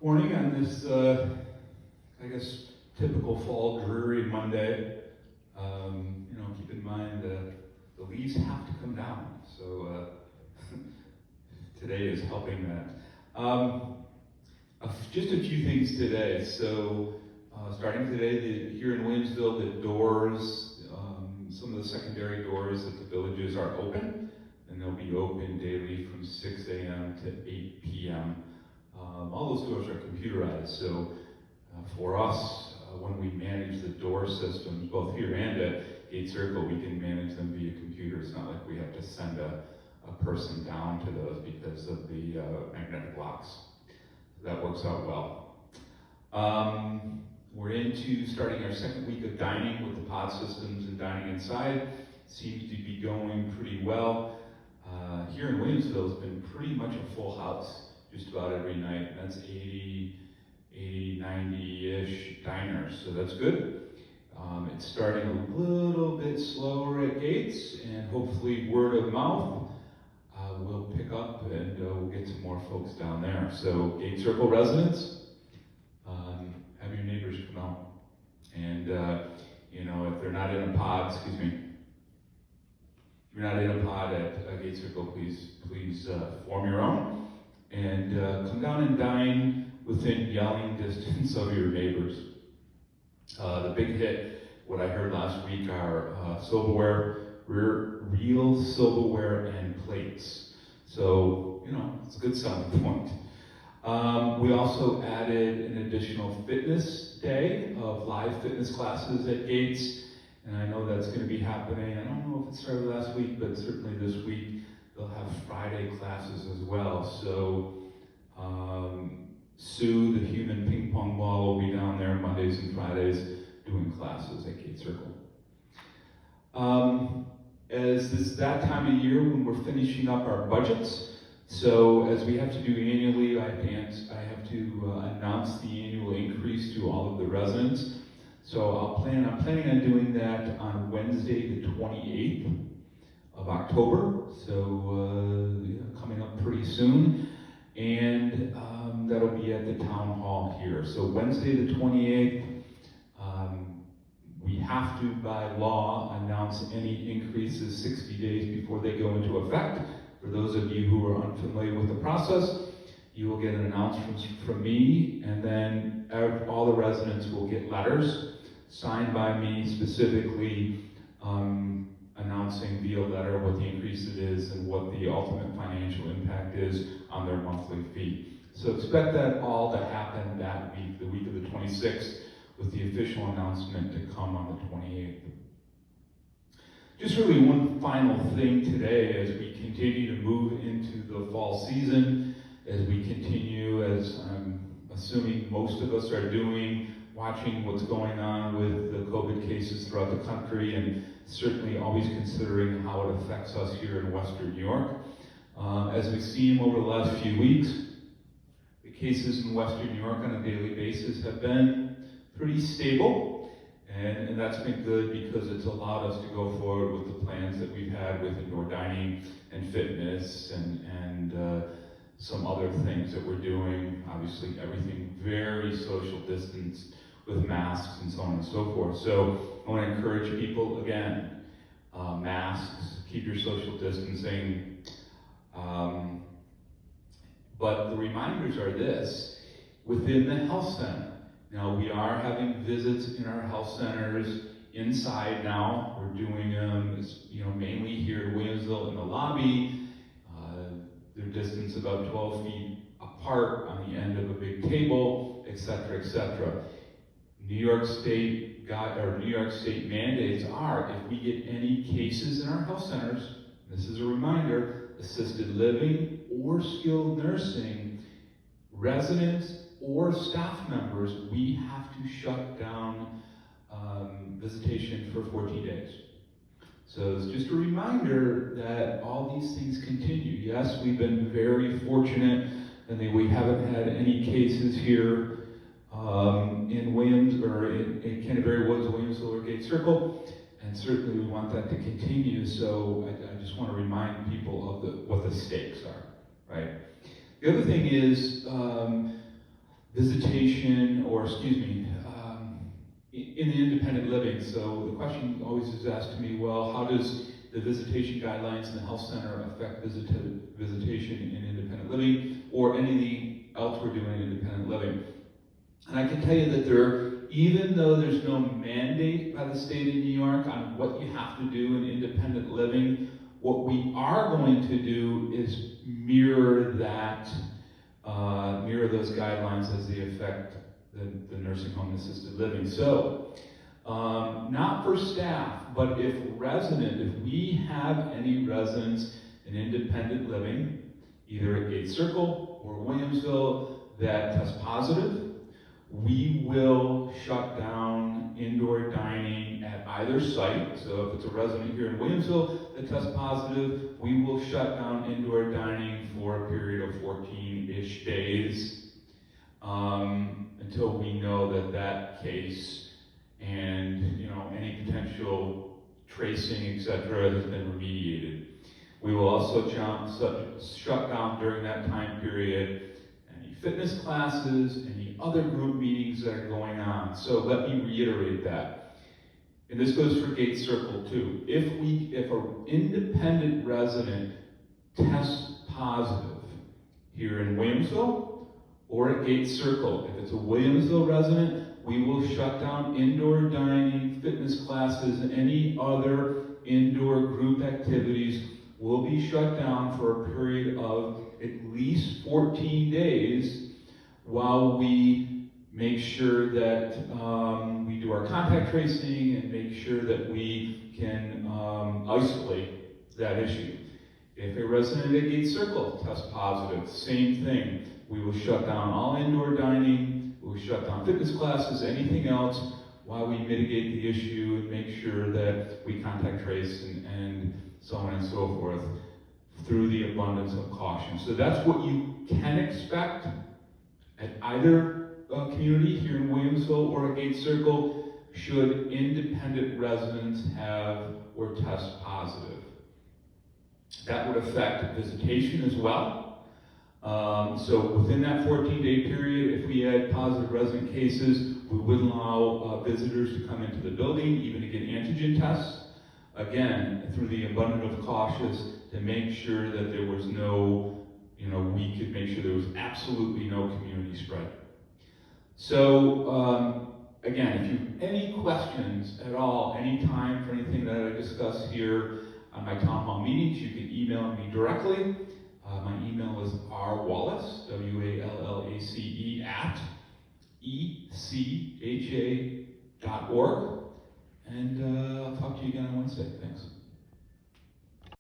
Morning on this, I guess, typical fall dreary Monday. Keep in mind the leaves have to come down, so today is helping that. Just a few things today. So, starting today, here in Williamsville, the doors, some of the secondary doors at the villages are open, and they'll be open daily from 6 a.m. to 8 p.m. All those doors are computerized, so for us, when we manage the door systems, both here and at Gate Circle, we can manage them via computer. It's not like we have to send a person down to those because of the magnetic locks. So that works out well. We're into starting our second week of dining with the pod systems and dining inside. Seems to be going pretty well. Here in Williamsville, it's been pretty much a full house just about every night. That's 80, 90-ish diners, so that's good. It's starting a little bit slower at Gates, and hopefully word of mouth will pick up and we'll get some more folks down there. So Gate Circle residents, have your neighbors come out. And if they're not in a pod, if you're not in a pod at Gate Circle, please form your own. And come down and dine within yelling distance of your neighbors. The big hit, what I heard last week, are silverware, real silverware and plates. So, it's a good selling point. We also added an additional fitness day of live fitness classes at Gates, and I know that's going to be happening. I don't know if it started last week, but certainly this week. They'll have Friday classes as well. So Sue, the human ping pong ball, will be down there Mondays and Fridays doing classes at Gate Circle. As this is that time of year when we're finishing up our budgets, so as we have to do annually, I have to announce the annual increase to all of the residents. So I'm planning on doing that on Wednesday the 28th. Of October, so coming up pretty soon, and that'll be at the town hall here. So Wednesday the 28th, we have to, by law, announce any increases 60 days before they go into effect. For those of you who are unfamiliar with the process, you will get an announcement from me, and then all the residents will get letters signed by me specifically announcing via letter what the increase it is and what the ultimate financial impact is on their monthly fee. So expect that all to happen that week, the week of the 26th, with the official announcement to come on the 28th. Just really one final thing today as we continue to move into the fall season, as we continue, as I'm assuming most of us are doing, watching what's going on with the COVID cases throughout the country, and certainly always considering how it affects us here in Western New York. As we've seen over the last few weeks, the cases in Western New York on a daily basis have been pretty stable, and that's been good because it's allowed us to go forward with the plans that we've had with indoor dining and fitness and some other things that we're doing. Obviously, everything very social distance with masks and so on and so forth. So I want to encourage people, again, masks, keep your social distancing. But the reminders are this: within the health center. Now, we are having visits in our health centers inside now. We're doing them, mainly here in Williamsville in the lobby. They're distance about 12 feet apart on the end of a big table, etc., etc. New York State mandates are, if we get any cases in our health centers, this is a reminder, assisted living or skilled nursing, residents or staff members, we have to shut down visitation for 14 days. So it's just a reminder that all these things continue. Yes, we've been very fortunate and we haven't had any cases here in Williams or in Canterbury Woods, Williamsville, or Gate Circle, and certainly we want that to continue. So I just want to remind people of what the stakes are, right? The other thing is visitation, or excuse me, in the independent living. So the question always is asked to me, well, how does the visitation guidelines in the health center affect visitation in independent living, or anything else we're doing in independent living? And I can tell you that even though there's no mandate by the state of New York on what you have to do in independent living, what we are going to do is mirror those guidelines as they affect the nursing home and assisted living. So, not for staff, but if we have any residents in independent living, either at Gate Circle or Williamsville, that test positive, we will shut down indoor dining at either site. So if it's a resident here in Williamsville that tests positive, we will shut down indoor dining for a period of 14-ish days until we know that case and any potential tracing, etc., has been remediated. We will also shut down during that time period any fitness classes, any other group meetings that are going on. So let me reiterate that. And this goes for Gate Circle too. If an independent resident tests positive here in Williamsville or at Gate Circle, if it's a Williamsville resident, we will shut down indoor dining, fitness classes, and any other indoor group activities will be shut down for a period of at least 14 days while we make sure that we do our contact tracing and make sure that we can isolate that issue. If a resident at Gate Circle tests positive, same thing. We will shut down all indoor dining, we will shut down fitness classes, anything else, while we mitigate the issue and make sure that we contact trace and so on and so forth through the abundance of caution. So that's what you can expect at either community here in Williamsville or at Gate Circle should independent residents have or test positive. That would affect visitation as well. So within that 14-day period, if we had positive resident cases, we would allow visitors to come into the building, even to get antigen tests. Again, through the abundance of cautious to make sure that there was no, we could make sure there was absolutely no community spread. So, again, if you have any questions at all, anytime for anything that I discuss here on my town hall meetings, you can email me directly. My email is rwallace, WALLACE, @ECHA.org. And I'll talk to you again on Wednesday. Thanks.